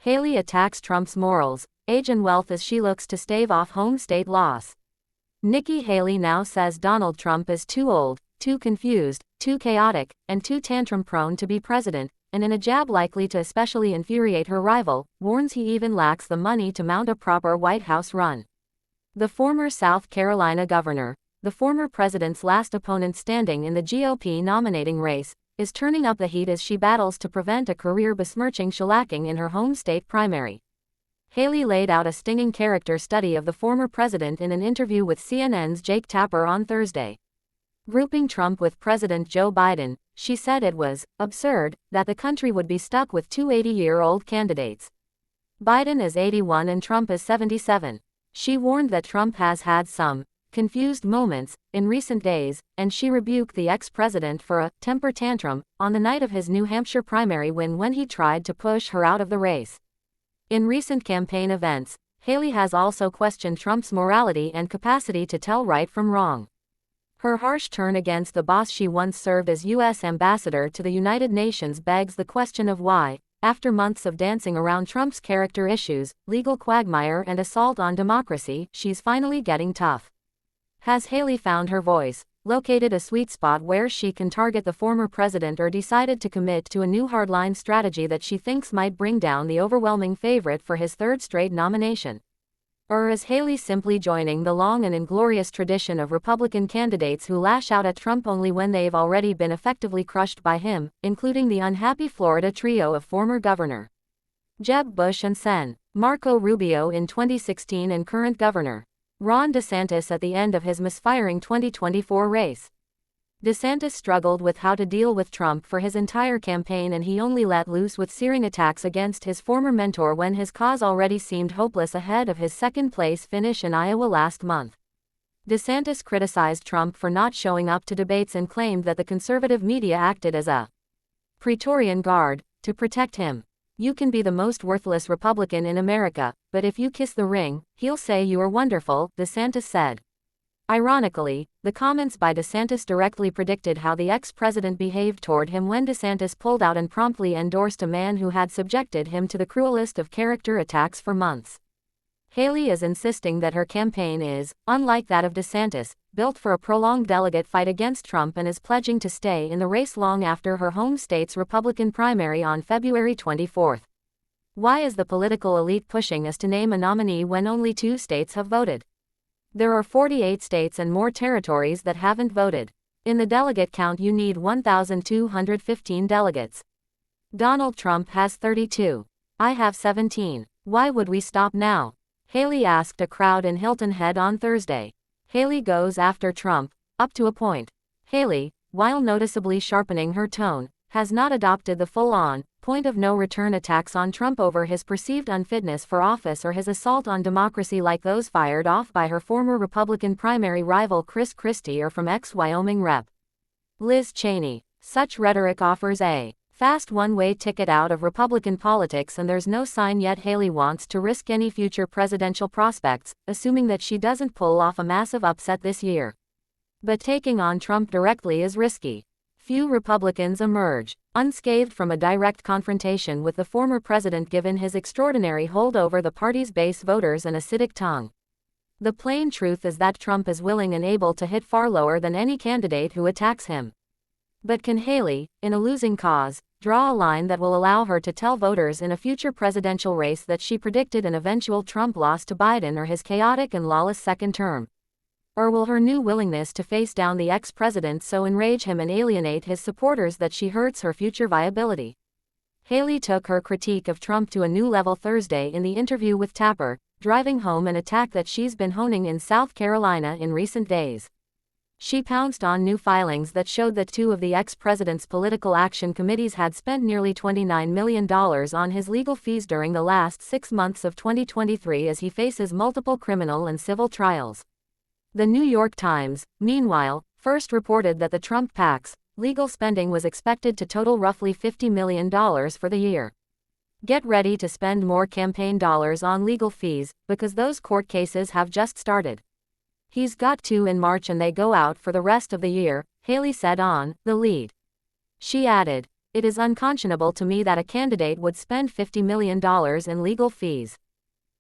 Haley attacks Trump's morals, age and wealth as she looks to stave off home state loss. Nikki Haley now says Donald Trump is too old, too confused, too chaotic, and too tantrum-prone to be president, and in a jab likely to especially infuriate her rival, warns he even lacks the money to mount a proper White House run. The former South Carolina governor, the former president's last opponent standing in the GOP nominating race, is turning up the heat as she battles to prevent a career-besmirching shellacking in her home state primary. Haley laid out a stinging character study of the former president in an interview with CNN's Jake Tapper on Thursday. Grouping Trump with President Joe Biden, she said it was absurd that the country would be stuck with two 80-year-old candidates. Biden is 81 and Trump is 77. She warned that Trump has had some confused moments in recent days, and she rebuked the ex-president for a temper tantrum on the night of his New Hampshire primary win when he tried to push her out of the race. In recent campaign events, Haley has also questioned Trump's morality and capacity to tell right from wrong. Her harsh turn against the boss she once served as U.S. ambassador to the United Nations begs the question of why, after months of dancing around Trump's character issues, legal quagmire and assault on democracy, she's finally getting tough. Has Haley found her voice, located a sweet spot where she can target the former president, or decided to commit to a new hardline strategy that she thinks might bring down the overwhelming favorite for his third straight nomination? Or is Haley simply joining the long and inglorious tradition of Republican candidates who lash out at Trump only when they've already been effectively crushed by him, including the unhappy Florida trio of former Governor Jeb Bush and Sen. Marco Rubio in 2016 and current Governor Ron DeSantis at the end of his misfiring 2024 race? DeSantis struggled with how to deal with Trump for his entire campaign, and he only let loose with searing attacks against his former mentor when his cause already seemed hopeless ahead of his second-place finish in Iowa last month. DeSantis criticized Trump for not showing up to debates and claimed that the conservative media acted as a Praetorian Guard to protect him. "You can be the most worthless Republican in America, but if you kiss the ring, he'll say you are wonderful," DeSantis said. Ironically, the comments by DeSantis directly predicted how the ex-president behaved toward him when DeSantis pulled out and promptly endorsed a man who had subjected him to the cruelest of character attacks for months. Haley is insisting that her campaign is, unlike that of DeSantis, built for a prolonged delegate fight against Trump, and is pledging to stay in the race long after her home state's Republican primary on February 24. Why is the political elite pushing us to name a nominee when only 2 states have voted? There are 48 states and more territories that haven't voted. In the delegate count you need 1,215 delegates. Donald Trump has 32. I have 17. Why would we stop now? Haley asked a crowd in Hilton Head on Thursday. Haley goes after Trump, up to a point. Haley, while noticeably sharpening her tone, has not adopted the full-on, point-of-no-return attacks on Trump over his perceived unfitness for office or his assault on democracy like those fired off by her former Republican primary rival Chris Christie or from ex-Wyoming Rep. Liz Cheney. Such rhetoric offers a fast one-way ticket out of Republican politics, and there's no sign yet Haley wants to risk any future presidential prospects, assuming that she doesn't pull off a massive upset this year. But taking on Trump directly is risky. Few Republicans emerge unscathed from a direct confrontation with the former president given his extraordinary hold over the party's base voters and acidic tongue. The plain truth is that Trump is willing and able to hit far lower than any candidate who attacks him. But can Haley, in a losing cause, draw a line that will allow her to tell voters in a future presidential race that she predicted an eventual Trump loss to Biden or his chaotic and lawless second term? Or will her new willingness to face down the ex-president so enrage him and alienate his supporters that she hurts her future viability? Haley took her critique of Trump to a new level Thursday in the interview with Tapper, driving home an attack that she's been honing in South Carolina in recent days. She pounced on new filings that showed that 2 of the ex-president's political action committees had spent nearly $29 million on his legal fees during the last 6 months of 2023 as he faces multiple criminal and civil trials. The New York Times, meanwhile, first reported that the Trump PAC's legal spending was expected to total roughly $50 million for the year. Get ready to spend more campaign dollars on legal fees, because those court cases have just started. He's got 2 in March and they go out for the rest of the year, Haley said on The Lead. She added, It is unconscionable to me that a candidate would spend $50 million in legal fees.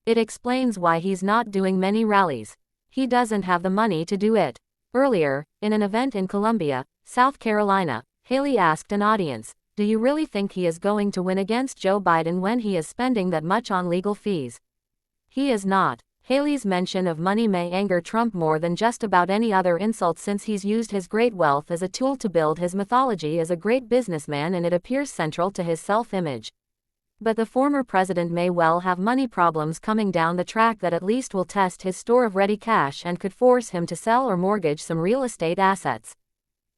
It explains why he's not doing many rallies. He doesn't have the money to do it. Earlier, in an event in Columbia, South Carolina, Haley asked an audience, "Do you really think he is going to win against Joe Biden when he is spending that much on legal fees?" He is not. Haley's mention of money may anger Trump more than just about any other insult, since he's used his great wealth as a tool to build his mythology as a great businessman, and it appears central to his self-image. But the former president may well have money problems coming down the track that at least will test his store of ready cash and could force him to sell or mortgage some real estate assets.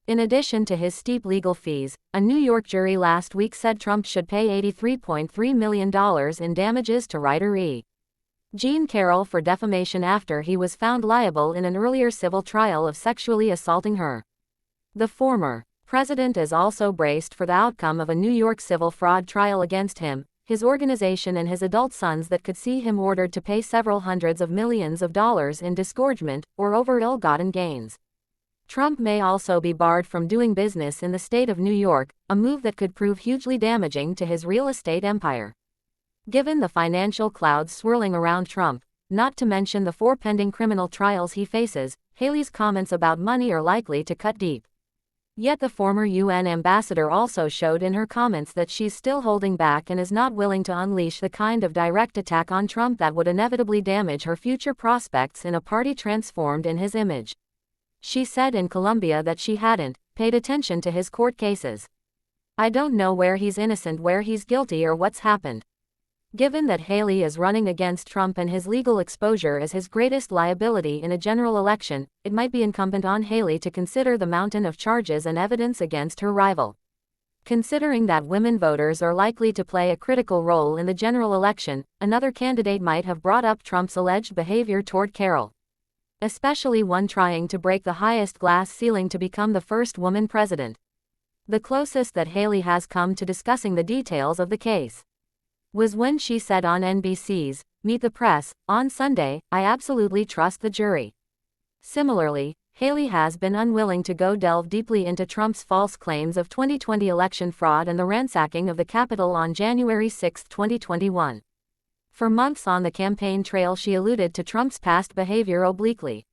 In addition to his steep legal fees, a New York jury last week said Trump should pay $83.3 million in damages to writer E. Jean Carroll for defamation after he was found liable in an earlier civil trial of sexually assaulting her. The former president is also braced for the outcome of a New York civil fraud trial against him, his organization and his adult sons that could see him ordered to pay several hundreds of millions of dollars in disgorgement or over ill-gotten gains. Trump may also be barred from doing business in the state of New York, a move that could prove hugely damaging to his real estate empire. Given the financial clouds swirling around Trump, not to mention the 4 pending criminal trials he faces, Haley's comments about money are likely to cut deep. Yet the former UN ambassador also showed in her comments that she's still holding back and is not willing to unleash the kind of direct attack on Trump that would inevitably damage her future prospects in a party transformed in his image. She said in Columbia that she hadn't paid attention to his court cases. "I don't know where he's innocent, where he's guilty, or what's happened." Given that Haley is running against Trump and his legal exposure is his greatest liability in a general election, it might be incumbent on Haley to consider the mountain of charges and evidence against her rival. Considering that women voters are likely to play a critical role in the general election, another candidate might have brought up Trump's alleged behavior toward Carroll, especially one trying to break the highest glass ceiling to become the first woman president. The closest that Haley has come to discussing the details of the case was when she said on NBC's Meet the Press on Sunday, "I absolutely trust the jury." Similarly, Haley has been unwilling to delve deeply into Trump's false claims of 2020 election fraud and the ransacking of the Capitol on January 6, 2021. For months on the campaign trail, she alluded to Trump's past behavior obliquely,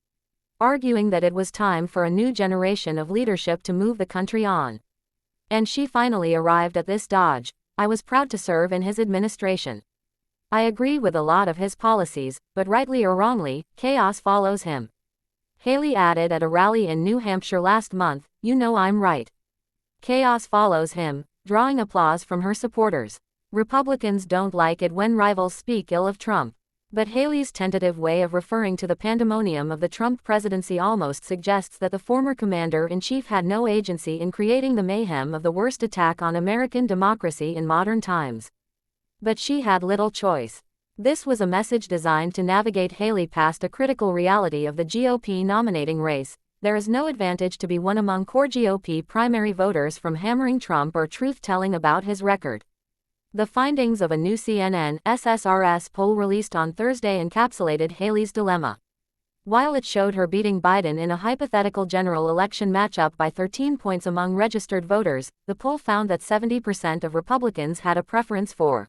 arguing that it was time for a new generation of leadership to move the country on. And she finally arrived at this dodge: "I was proud to serve in his administration. I agree with a lot of his policies, but rightly or wrongly, chaos follows him." Haley added at a rally in New Hampshire last month, "You know I'm right. Chaos follows him," drawing applause from her supporters. Republicans don't like it when rivals speak ill of Trump. But Haley's tentative way of referring to the pandemonium of the Trump presidency almost suggests that the former commander-in-chief had no agency in creating the mayhem of the worst attack on American democracy in modern times. But she had little choice. This was a message designed to navigate Haley past a critical reality of the GOP nominating race. There is no advantage to be won among core GOP primary voters from hammering Trump or truth-telling about his record. The findings of a new CNN SSRS poll released on Thursday encapsulated Haley's dilemma. While it showed her beating Biden in a hypothetical general election matchup by 13 points among registered voters, the poll found that 70% of Republicans had a preference for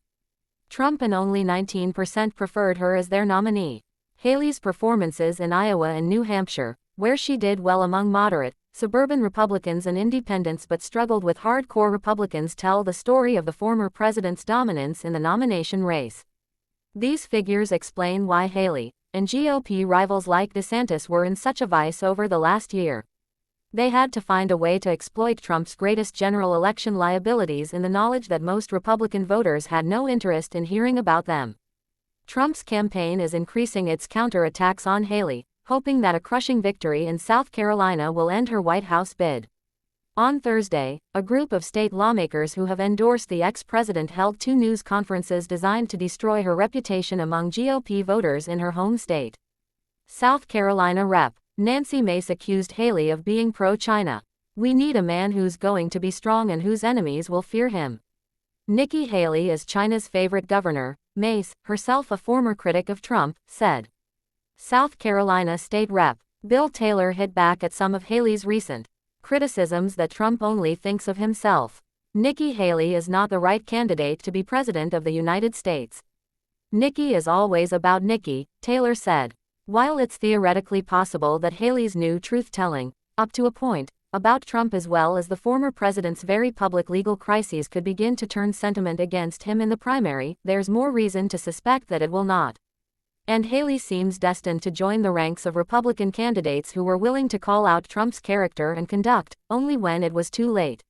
Trump and only 19% preferred her as their nominee. Haley's performances in Iowa and New Hampshire, where she did well among moderate, suburban Republicans and independents but struggled with hardcore Republicans, tell the story of the former president's dominance in the nomination race. These figures explain why Haley and GOP rivals like DeSantis were in such a vice over the last year. They had to find a way to exploit Trump's greatest general election liabilities in the knowledge that most Republican voters had no interest in hearing about them. Trump's campaign is increasing its counterattacks on Haley, hoping that a crushing victory in South Carolina will end her White House bid. On Thursday, a group of state lawmakers who have endorsed the ex-president held 2 news conferences designed to destroy her reputation among GOP voters in her home state. South Carolina Rep. Nancy Mace accused Haley of being pro-China. "We need a man who's going to be strong and whose enemies will fear him." Nikki Haley is China's favorite governor, Mace, herself a former critic of Trump, said. South Carolina State Rep. Bill Taylor hit back at some of Haley's recent criticisms that Trump only thinks of himself. Nikki Haley is not the right candidate to be President of the United States. Nikki is always about Nikki, Taylor said. While it's theoretically possible that Haley's new truth-telling, up to a point, about Trump as well as the former president's very public legal crises could begin to turn sentiment against him in the primary, there's more reason to suspect that it will not. And Haley seems destined to join the ranks of Republican candidates who were willing to call out Trump's character and conduct, only when it was too late.